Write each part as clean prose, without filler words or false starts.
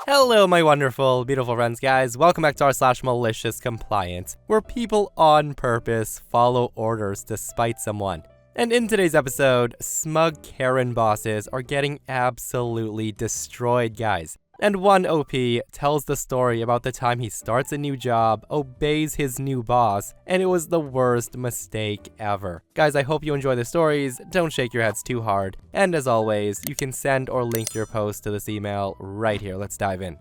Hello, my wonderful, beautiful friends, guys. Welcome back to r/MaliciousCompliance, where people on purpose follow orders to spite someone. And in today's episode, smug Karen bosses are getting absolutely destroyed, guys. And one OP tells the story about the time he starts a new job, obeys his new boss, and it was the worst mistake ever. Guys, I hope you enjoy the stories, don't shake your heads too hard, and as always, you can send or link your post to this email right here. Let's dive in.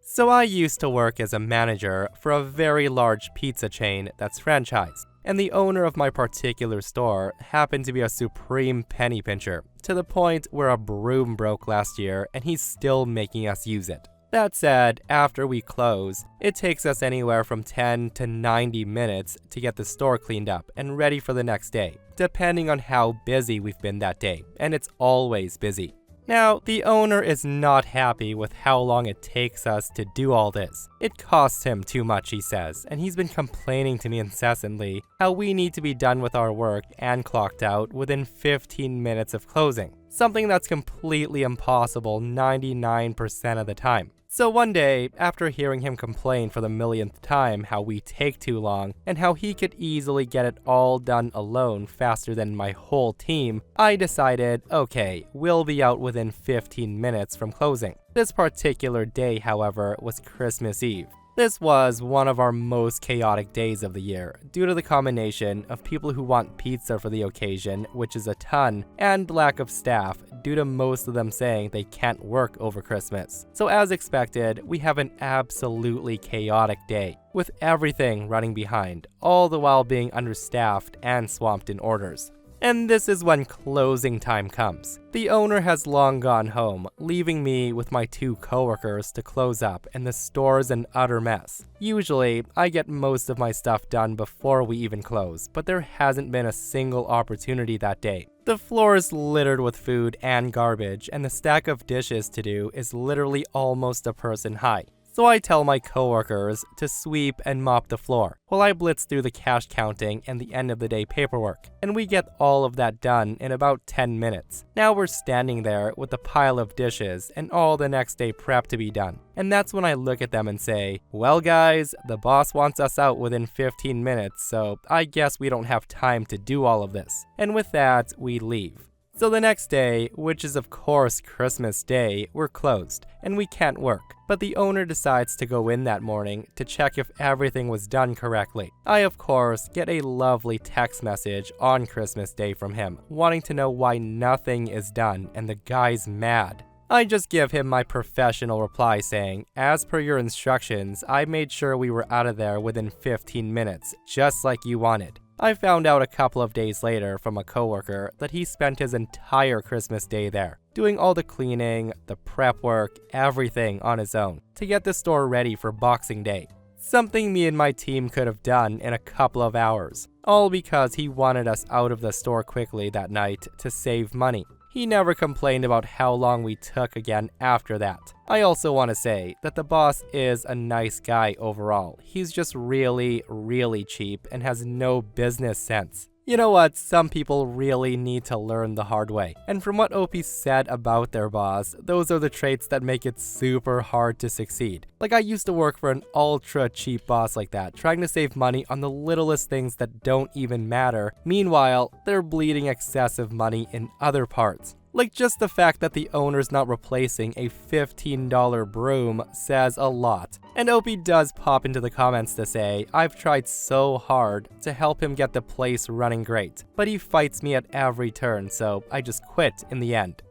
So I used to work as a manager for a very large pizza chain that's franchised. And the owner of my particular store happened to be a supreme penny pincher, to the point where a broom broke last year and he's still making us use it. That said, after we close, it takes us anywhere from 10 to 90 minutes to get the store cleaned up and ready for the next day, depending on how busy we've been that day, and it's always busy. Now, the owner is not happy with how long it takes us to do all this. It costs him too much, he says, and he's been complaining to me incessantly how we need to be done with our work and clocked out within 15 minutes of closing, something that's completely impossible 99% of the time. So one day, after hearing him complain for the millionth time how we take too long and how he could easily get it all done alone faster than my whole team, I decided, okay, we'll be out within 15 minutes from closing. This particular day, however, was Christmas Eve. This was one of our most chaotic days of the year, due to the combination of people who want pizza for the occasion, which is a ton, and lack of staff, due to most of them saying they can't work over Christmas. So as expected, we have an absolutely chaotic day, with everything running behind, all the while being understaffed and swamped in orders. And this is when closing time comes. The owner has long gone home, leaving me with my two coworkers to close up, and the store's an utter mess. Usually, I get most of my stuff done before we even close, but there hasn't been a single opportunity that day. The floor is littered with food and garbage, and the stack of dishes to do is literally almost a person high. So I tell my coworkers to sweep and mop the floor, while I blitz through the cash counting and the end of the day paperwork, and we get all of that done in about 10 minutes. Now we're standing there with a pile of dishes and all the next day prep to be done. And that's when I look at them and say, well guys, the boss wants us out within 15 minutes, so I guess we don't have time to do all of this. And with that, we leave. So the next day, which is of course Christmas Day, we're closed, and we can't work. But the owner decides to go in that morning to check if everything was done correctly. I, of course, get a lovely text message on Christmas Day from him, wanting to know why nothing is done, and the guy's mad. I just give him my professional reply saying, as per your instructions, I made sure we were out of there within 15 minutes, just like you wanted. I found out a couple of days later from a coworker that he spent his entire Christmas Day there, doing all the cleaning, the prep work, everything on his own, to get the store ready for Boxing Day. Something me and my team could have done in a couple of hours, all because he wanted us out of the store quickly that night to save money. He never complained about how long we took again after that. I also want to say that the boss is a nice guy overall. He's just really, really cheap and has no business sense. You know what? Some people really need to learn the hard way. And from what OP said about their boss, those are the traits that make it super hard to succeed. Like, I used to work for an ultra cheap boss like that, trying to save money on the littlest things that don't even matter. Meanwhile, they're bleeding excessive money in other parts. Like, just the fact that the owner's not replacing a $15 broom says a lot. And OP does pop into the comments to say, I've tried so hard to help him get the place running great, but he fights me at every turn, so I just quit in the end.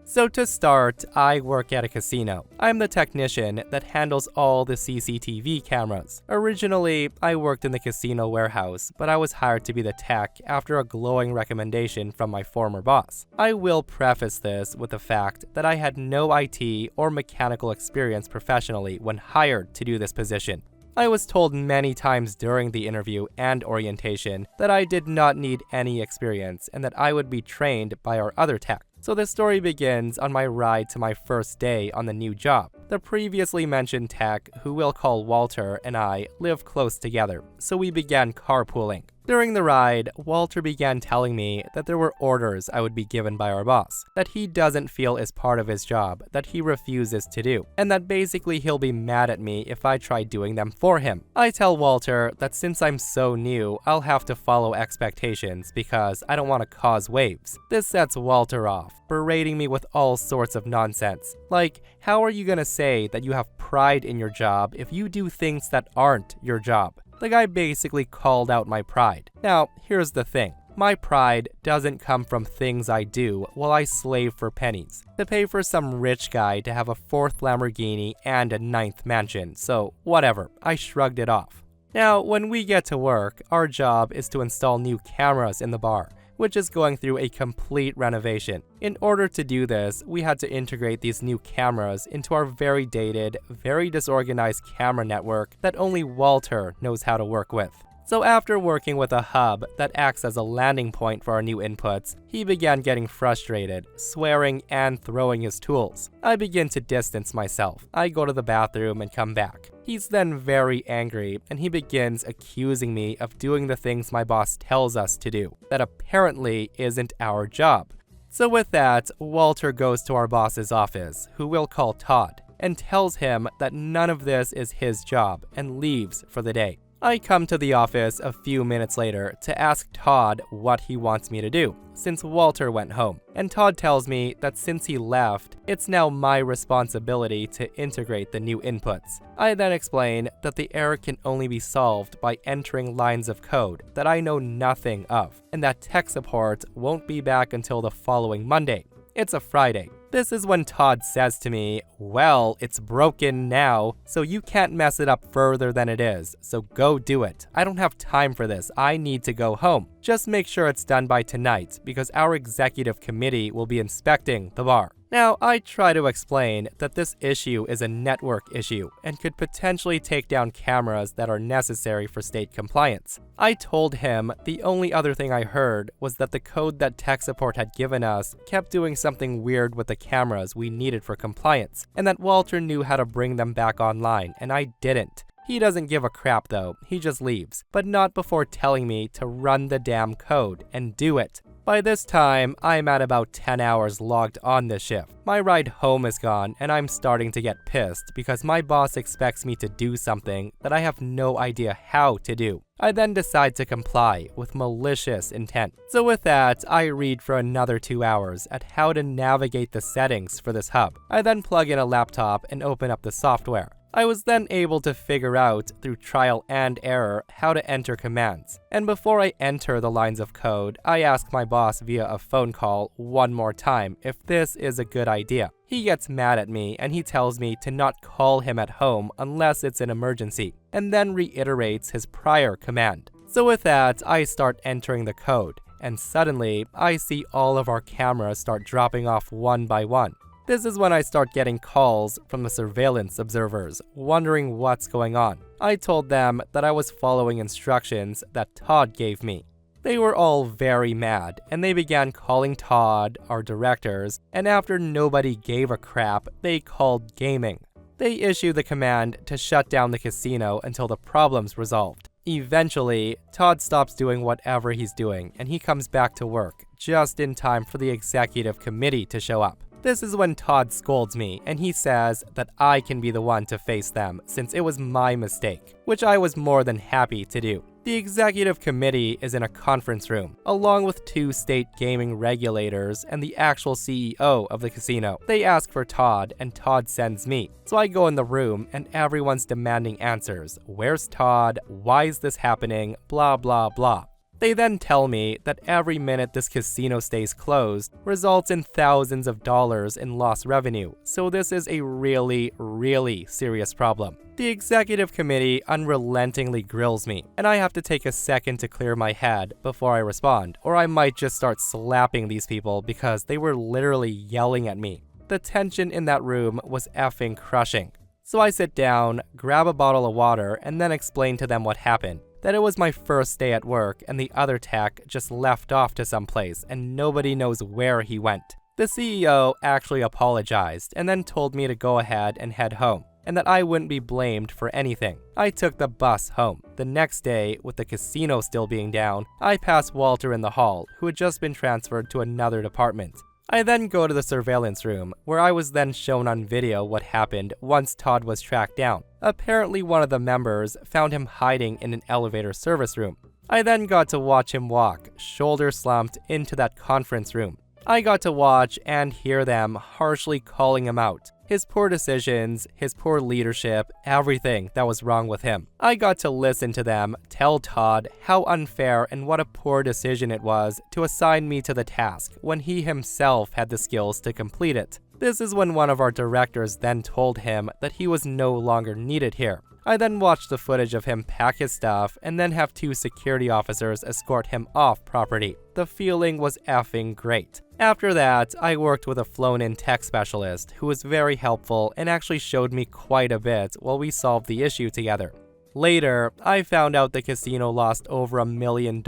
So to start, I work at a casino. I'm the technician that handles all the CCTV cameras. Originally, I worked in the casino warehouse, but I was hired to be the tech after a glowing recommendation from my former boss. I will preface this with the fact that I had no IT or mechanical experience professionally when hired to do this position. I was told many times during the interview and orientation that I did not need any experience and that I would be trained by our other tech. So the story begins on my ride to my first day on the new job. The previously mentioned tech, who we'll call Walter, and I live close together, so we began carpooling. During the ride, Walter began telling me that there were orders I would be given by our boss, that he doesn't feel is part of his job, that he refuses to do, and that basically he'll be mad at me if I try doing them for him. I tell Walter that since I'm so new, I'll have to follow expectations because I don't want to cause waves. This sets Walter off, berating me with all sorts of nonsense. Like, how are you gonna say that you have pride in your job if you do things that aren't your job? The guy basically called out my pride. Now, here's the thing. My pride doesn't come from things I do while I slave for pennies to pay for some rich guy to have a 4th Lamborghini and a 9th mansion, so whatever, I shrugged it off. Now, when we get to work, our job is to install new cameras in the bar, which is going through a complete renovation. In order to do this, we had to integrate these new cameras into our very dated, very disorganized camera network that only Walter knows how to work with. So after working with a hub that acts as a landing point for our new inputs, he began getting frustrated, swearing and throwing his tools. I begin to distance myself. I go to the bathroom and come back. He's then very angry, and he begins accusing me of doing the things my boss tells us to do, that apparently isn't our job. So with that, Walter goes to our boss's office, who we'll call Todd, and tells him that none of this is his job, and leaves for the day. I come to the office a few minutes later to ask Todd what he wants me to do, since Walter went home. And Todd tells me that since he left, it's now my responsibility to integrate the new inputs. I then explain that the error can only be solved by entering lines of code that I know nothing of, and that tech support won't be back until the following Monday. It's a Friday. This is when Todd says to me, "Well, it's broken now, so you can't mess it up further than it is, so go do it. I don't have time for this. I need to go home. Just make sure it's done by tonight, because our executive committee will be inspecting the bar." Now, I try to explain that this issue is a network issue and could potentially take down cameras that are necessary for state compliance. I told him the only other thing I heard was that the code that tech support had given us kept doing something weird with the cameras we needed for compliance, and that Walter knew how to bring them back online, and I didn't. He doesn't give a crap though, he just leaves, but not before telling me to run the damn code and do it. By this time, I'm at about 10 hours logged on this shift. My ride home is gone, and I'm starting to get pissed because my boss expects me to do something that I have no idea how to do. I then decide to comply with malicious intent. So with that, I read for another 2 hours at how to navigate the settings for this hub. I then plug in a laptop and open up the software. I was then able to figure out, through trial and error, how to enter commands. And before I enter the lines of code, I ask my boss via a phone call one more time if this is a good idea. He gets mad at me and he tells me to not call him at home unless it's an emergency, and then reiterates his prior command. So with that, I start entering the code, and suddenly, I see all of our cameras start dropping off one by one. This is when I start getting calls from the surveillance observers, wondering what's going on. I told them that I was following instructions that Todd gave me. They were all very mad, and they began calling Todd, our directors, and after nobody gave a crap, they called gaming. They issued the command to shut down the casino until the problem's resolved. Eventually, Todd stops doing whatever he's doing, and he comes back to work, just in time for the executive committee to show up. This is when Todd scolds me, and he says that I can be the one to face them since it was my mistake, which I was more than happy to do. The executive committee is in a conference room, along with 2 state gaming regulators and the actual CEO of the casino. They ask for Todd, and Todd sends me. So I go in the room, and everyone's demanding answers. Where's Todd? Why is this happening? Blah, blah, blah. They then tell me that every minute this casino stays closed results in thousands of dollars in lost revenue, so this is a really, really serious problem. The executive committee unrelentingly grills me, and I have to take a second to clear my head before I respond, or I might just start slapping these people because they were literally yelling at me. The tension in that room was effing crushing. So I sit down, grab a bottle of water, and then explain to them what happened. That it was my first day at work and the other tech just left off to someplace and nobody knows where he went. The CEO actually apologized and then told me to go ahead and head home, and that I wouldn't be blamed for anything. I took the bus home. The next day, with the casino still being down, I passed Walter in the hall, who had just been transferred to another department. I then go to the surveillance room, where I was then shown on video what happened once Todd was tracked down. Apparently, one of the members found him hiding in an elevator service room. I then got to watch him walk, shoulder slumped, into that conference room. I got to watch and hear them harshly calling him out. His poor decisions, his poor leadership, everything that was wrong with him. I got to listen to them tell Todd how unfair and what a poor decision it was to assign me to the task when he himself had the skills to complete it. This is when one of our directors then told him that he was no longer needed here. I then watched the footage of him pack his stuff and then have 2 security officers escort him off property. The feeling was effing great. After that, I worked with a flown-in tech specialist who was very helpful and actually showed me quite a bit while we solved the issue together. Later, I found out the casino lost over $1 million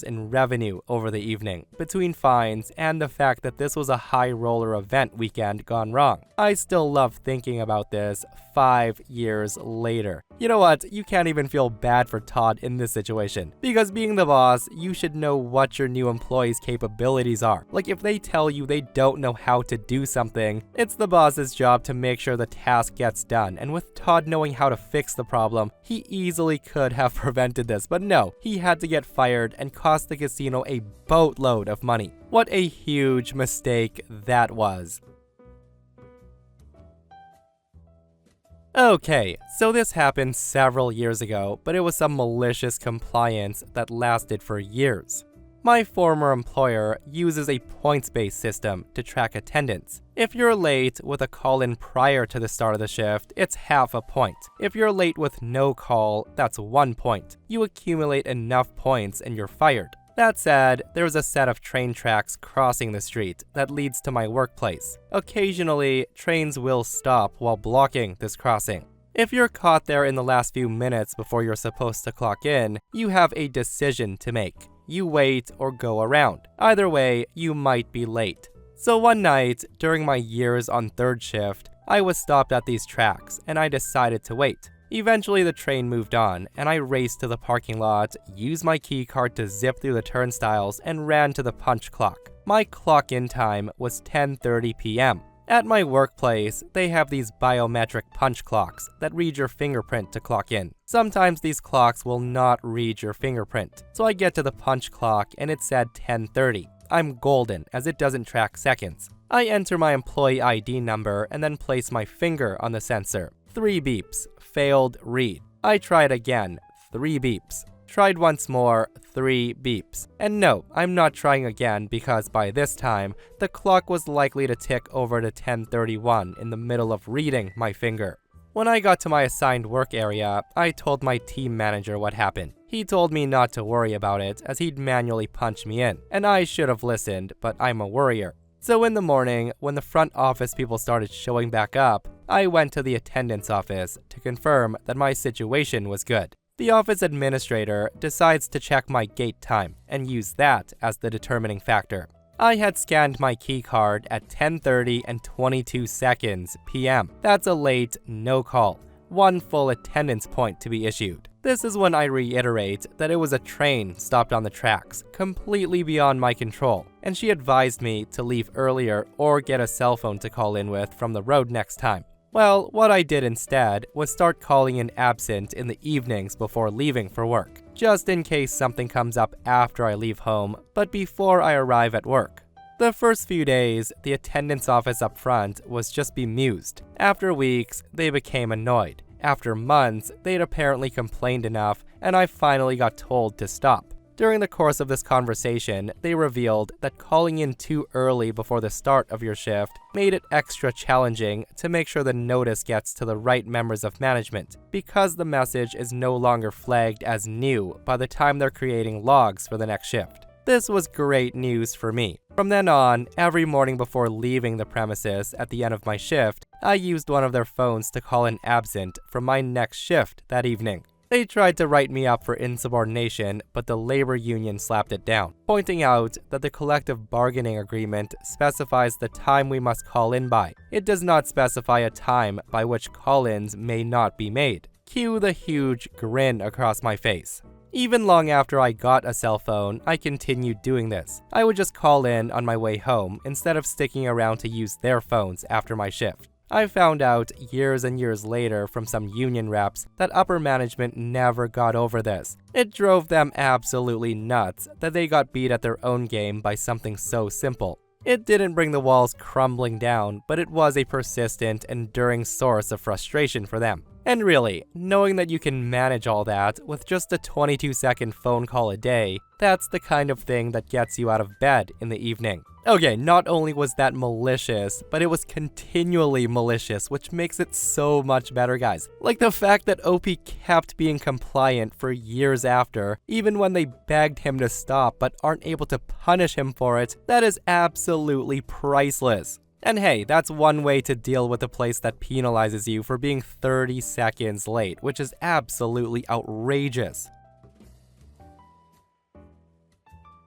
in revenue over the evening, between fines and the fact that this was a high-roller event weekend gone wrong. I still love thinking about this 5 years later. You know what? You can't even feel bad for Todd in this situation. Because being the boss, you should know what your new employees' capabilities are. Like if they tell you they don't know how to do something, it's the boss's job to make sure the task gets done. And with Todd knowing how to fix the problem, he easily could have prevented this. But no, he had to get fired and cost the casino a boatload of money. What a huge mistake that was. Okay, so this happened several years ago, but it was some malicious compliance that lasted for years. My former employer uses a points-based system to track attendance. If you're late with a call-in prior to the start of the shift, it's half a point. If you're late with no call, that's 1 point. You accumulate enough points and you're fired. That said, there's a set of train tracks crossing the street that leads to my workplace. Occasionally, trains will stop while blocking this crossing. If you're caught there in the last few minutes before you're supposed to clock in, you have a decision to make. You wait or go around. Either way, you might be late. So one night, during my years on third shift, I was stopped at these tracks and I decided to wait. Eventually the train moved on, and I raced to the parking lot, used my keycard to zip through the turnstiles, and ran to the punch clock. My clock-in time was 10:30 p.m. At my workplace, they have these biometric punch clocks that read your fingerprint to clock in. Sometimes these clocks will not read your fingerprint, so I get to the punch clock and it said 10:30. I'm golden, as it doesn't track seconds. I enter my employee ID number and then place my finger on the sensor. 3 beeps. Failed read. I tried again. 3 beeps. Tried once more. 3 beeps. And no, I'm not trying again because by this time, the clock was likely to tick over to 10:31 in the middle of reading my finger. When I got to my assigned work area, I told my team manager what happened. He told me not to worry about it as he'd manually punch me in, and I should have listened, but I'm a worrier. So in the morning, when the front office people started showing back up, I went to the attendance office to confirm that my situation was good. The office administrator decides to check my gate time and use that as the determining factor. I had scanned my keycard at 10:30 and 22 seconds p.m. That's a late no call. 1 full attendance point to be issued. This is when I reiterate that it was a train stopped on the tracks, completely beyond my control, and she advised me to leave earlier or get a cell phone to call in with from the road next time. Well, what I did instead was start calling in absent in the evenings before leaving for work, just in case something comes up after I leave home, but before I arrive at work. The first few days, the attendance office up front was just bemused. After weeks, they became annoyed. After months, they'd apparently complained enough, and I finally got told to stop. During the course of this conversation, they revealed that calling in too early before the start of your shift made it extra challenging to make sure the notice gets to the right members of management, because the message is no longer flagged as new by the time they're creating logs for the next shift. This was great news for me. From then on, every morning before leaving the premises at the end of my shift, I used one of their phones to call in absent from my next shift that evening. They tried to write me up for insubordination, but the labor union slapped it down, pointing out that the collective bargaining agreement specifies the time we must call in by. It does not specify a time by which call-ins may not be made. Cue the huge grin across my face. Even long after I got a cell phone, I continued doing this. I would just call in on my way home instead of sticking around to use their phones after my shift. I found out years and years later from some union reps that upper management never got over this. It drove them absolutely nuts that they got beat at their own game by something so simple. It didn't bring the walls crumbling down, but it was a persistent, enduring source of frustration for them. And really, knowing that you can manage all that with just a 22-second phone call a day, that's the kind of thing that gets you out of bed in the evening. Okay, not only was that malicious, but it was continually malicious, which makes it so much better, guys. Like the fact that OP kept being compliant for years after, even when they begged him to stop but aren't able to punish him for it, that is absolutely priceless. And hey, that's one way to deal with a place that penalizes you for being 30 seconds late, which is absolutely outrageous.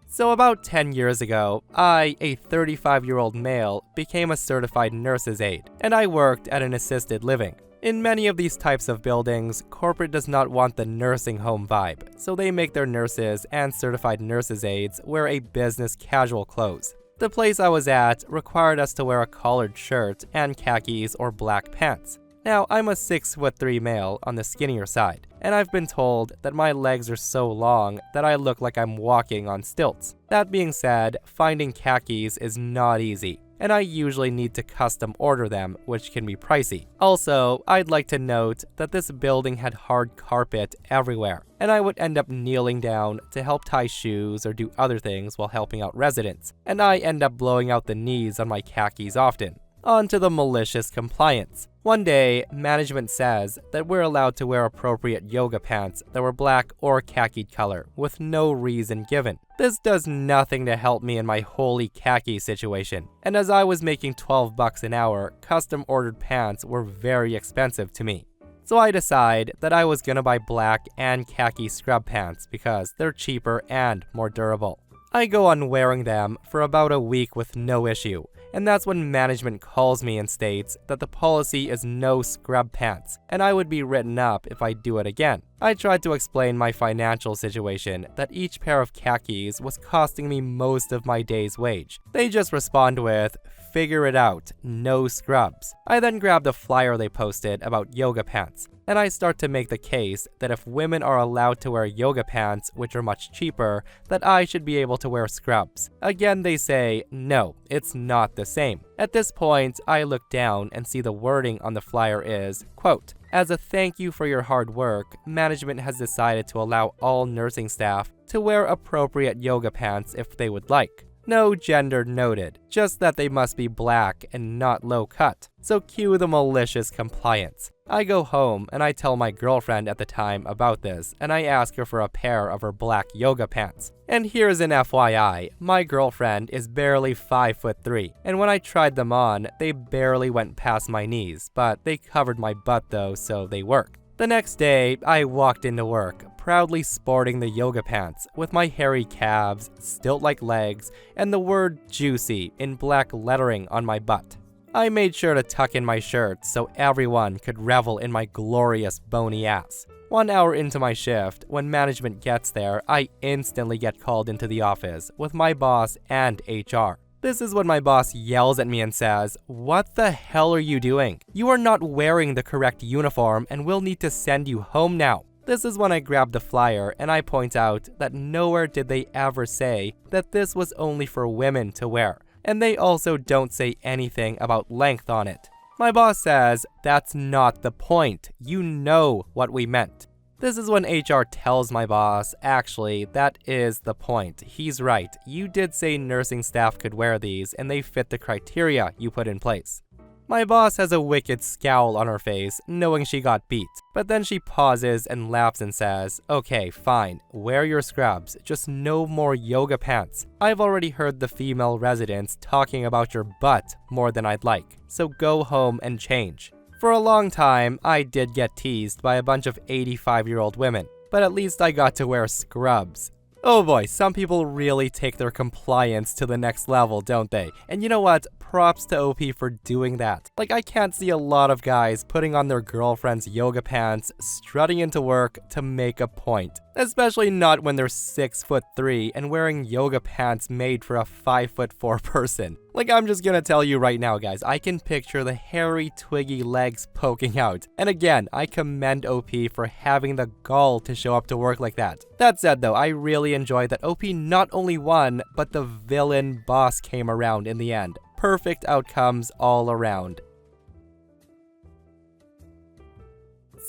So about 10 years ago, I, a 35-year-old male, became a certified nurse's aide, and I worked at an assisted living. In many of these types of buildings, corporate does not want the nursing home vibe, so they make their nurses and certified nurses' aides wear a business casual clothes. The place I was at required us to wear a collared shirt and khakis or black pants. Now, I'm a 6'3" male on the skinnier side, and I've been told that my legs are so long that I look like I'm walking on stilts. That being said, finding khakis is not easy, and I usually need to custom order them, which can be pricey. Also, I'd like to note that this building had hard carpet everywhere, and I would end up kneeling down to help tie shoes or do other things while helping out residents, and I end up blowing out the knees on my khakis often. On to the malicious compliance. One day, management says that we're allowed to wear appropriate yoga pants that were black or khaki color, with no reason given. This does nothing to help me in my holy khaki situation, and as I was making $12 an hour, custom ordered pants were very expensive to me. So I decide that I was gonna buy black and khaki scrub pants because they're cheaper and more durable. I go on wearing them for about a week with no issue, and that's when management calls me and states that the policy is no scrub pants, and I would be written up if I do it again. I tried to explain my financial situation, that each pair of khakis was costing me most of my day's wage. They just respond with, "Figure it out, no scrubs." I then grab the flyer they posted about yoga pants, and I start to make the case that if women are allowed to wear yoga pants, which are much cheaper, that I should be able to wear scrubs. Again, they say, no, it's not the same. At this point, I look down and see the wording on the flyer is, quote, "As a thank you for your hard work, management has decided to allow all nursing staff to wear appropriate yoga pants if they would like. No gender noted, just that they must be black and not low cut." So cue the malicious compliance. I go home and I tell my girlfriend at the time about this, and I ask her for a pair of her black yoga pants. And here's an FYI, my girlfriend is barely 5'3", and when I tried them on, they barely went past my knees, but they covered my butt though, so they worked. The next day, I walked into work, proudly sporting the yoga pants, with my hairy calves, stilt-like legs, and the word juicy in black lettering on my butt. I made sure to tuck in my shirt so everyone could revel in my glorious bony ass. 1 hour into my shift, when management gets there, I instantly get called into the office with my boss and HR. This is when my boss yells at me and says, "What the hell are you doing? You are not wearing the correct uniform and we'll need to send you home now." This is when I grab the flyer and I point out that nowhere did they ever say that this was only for women to wear, and they also don't say anything about length on it. My boss says, "That's not the point. You know what we meant." This is when HR tells my boss, "Actually, that is the point. He's right. You did say nursing staff could wear these and they fit the criteria you put in place." My boss has a wicked scowl on her face, knowing she got beat, but then she pauses and laughs and says, "Okay, fine, wear your scrubs, just no more yoga pants. I've already heard the female residents talking about your butt more than I'd like, so go home and change." For a long time, I did get teased by a bunch of 85-year-old women, but at least I got to wear scrubs. Oh boy, some people really take their compliance to the next level, don't they? And you know what? Props to OP for doing that. Like, I can't see a lot of guys putting on their girlfriend's yoga pants, strutting into work to make a point. Especially not when they're 6'3" and wearing yoga pants made for a 5'4" person. Like, I'm just gonna tell you right now, guys, I can picture the hairy, twiggy legs poking out. And again, I commend OP for having the gall to show up to work like that. That said though, I really enjoyed that OP not only won, but the villain boss came around in the end. Perfect outcomes all around.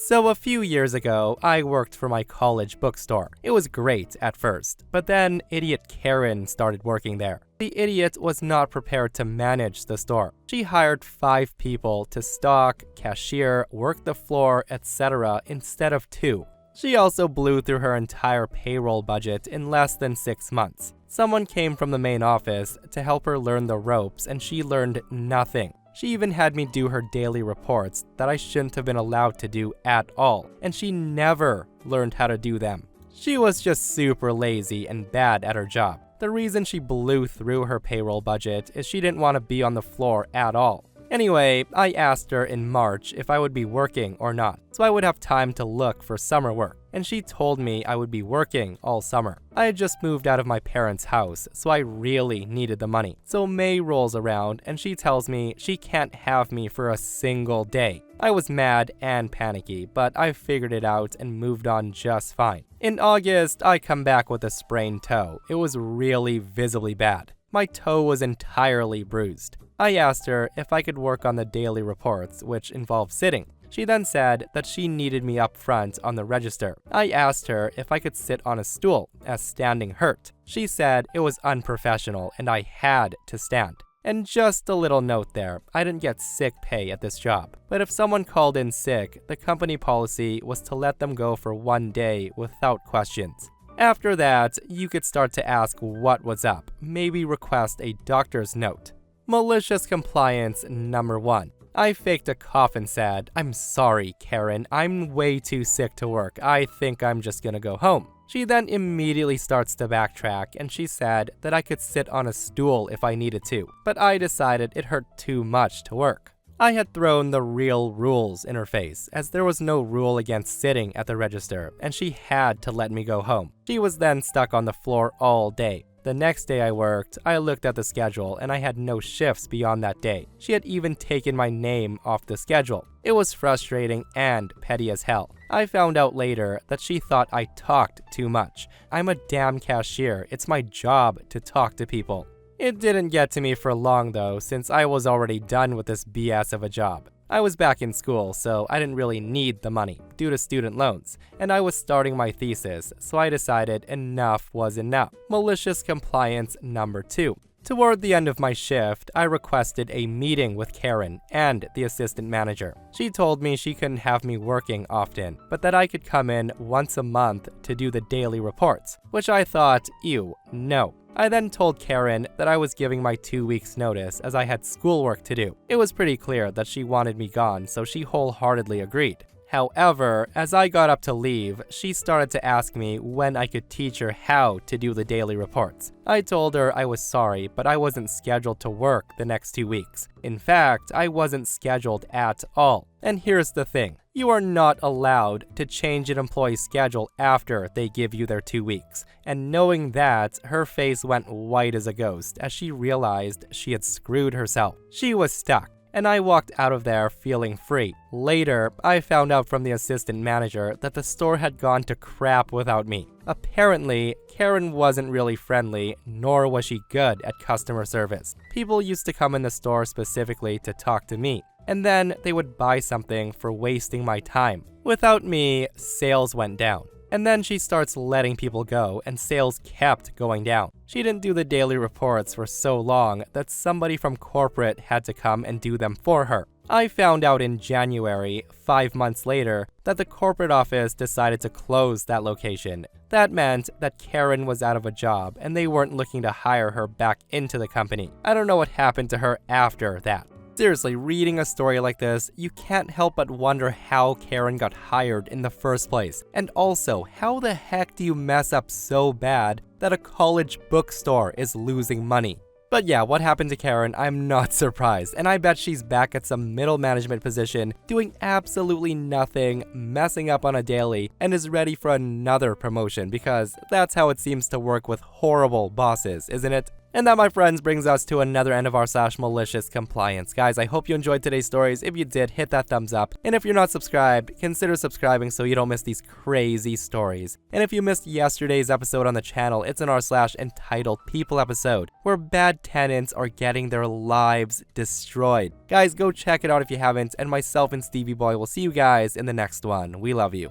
So a few years ago, I worked for my college bookstore. It was great at first, but then idiot Karen started working there. The idiot was not prepared to manage the store. She hired 5 people to stock, cashier, work the floor, etc. instead of 2. She also blew through her entire payroll budget in less than 6 months. Someone came from the main office to help her learn the ropes, and she learned nothing. She even had me do her daily reports that I shouldn't have been allowed to do at all, and she never learned how to do them. She was just super lazy and bad at her job. The reason she blew through her payroll budget is she didn't want to be on the floor at all. Anyway, I asked her in March if I would be working or not, so I would have time to look for summer work, and she told me I would be working all summer. I had just moved out of my parents' house, so I really needed the money. So May rolls around, and she tells me she can't have me for a single day. I was mad and panicky, but I figured it out and moved on just fine. In August, I come back with a sprained toe. It was really visibly bad. My toe was entirely bruised. I asked her if I could work on the daily reports, which involved sitting. She then said that she needed me up front on the register. I asked her if I could sit on a stool, as standing hurt. She said it was unprofessional and I had to stand. And just a little note there, I didn't get sick pay at this job. But if someone called in sick, the company policy was to let them go for 1 day without questions. After that, you could start to ask what was up, maybe request a doctor's note. Malicious compliance number 1. I faked a cough and said, "I'm sorry, Karen, I'm way too sick to work. I think I'm just gonna go home." She then immediately starts to backtrack, and she said that I could sit on a stool if I needed to, but I decided it hurt too much to work. I had thrown the real rules in her face, as there was no rule against sitting at the register, and she had to let me go home. She was then stuck on the floor all day. The next day I worked, I looked at the schedule and I had no shifts beyond that day. She had even taken my name off the schedule. It was frustrating and petty as hell. I found out later that she thought I talked too much. I'm a damn cashier. It's my job to talk to people. It didn't get to me for long though, since I was already done with this BS of a job. I was back in school, so I didn't really need the money due to student loans, and I was starting my thesis, so I decided enough was enough. Malicious compliance number 2. Toward the end of my shift, I requested a meeting with Karen and the assistant manager. She told me she couldn't have me working often, but that I could come in once a month to do the daily reports, which I thought, ew, no. I then told Karen that I was giving my 2 weeks notice as I had schoolwork to do. It was pretty clear that she wanted me gone, so she wholeheartedly agreed. However, as I got up to leave, she started to ask me when I could teach her how to do the daily reports. I told her I was sorry, but I wasn't scheduled to work the next 2 weeks. In fact, I wasn't scheduled at all. And here's the thing. You are not allowed to change an employee's schedule after they give you their 2 weeks. And knowing that, her face went white as a ghost as she realized she had screwed herself. She was stuck, and I walked out of there feeling free. Later, I found out from the assistant manager that the store had gone to crap without me. Apparently, Karen wasn't really friendly, nor was she good at customer service. People used to come in the store specifically to talk to me, and then they would buy something for wasting my time. Without me, sales went down. And then she starts letting people go, and sales kept going down. She didn't do the daily reports for so long that somebody from corporate had to come and do them for her. I found out in January, 5 months later, that the corporate office decided to close that location. That meant that Karen was out of a job, and they weren't looking to hire her back into the company. I don't know what happened to her after that. Seriously, reading a story like this, you can't help but wonder how Karen got hired in the first place. And also, how the heck do you mess up so bad that a college bookstore is losing money? But yeah, what happened to Karen, I'm not surprised, and I bet she's back at some middle management position, doing absolutely nothing, messing up on a daily, and is ready for another promotion, because that's how it seems to work with horrible bosses, isn't it? And that, my friends, brings us to another end of our /malicious compliance. Guys, I hope you enjoyed today's stories. If you did, hit that thumbs up. And if you're not subscribed, consider subscribing so you don't miss these crazy stories. And if you missed yesterday's episode on the channel, it's in our /entitled people episode, where bad tenants are getting their lives destroyed. Guys, go check it out if you haven't, and myself and Stevie Boy will see you guys in the next one. We love you.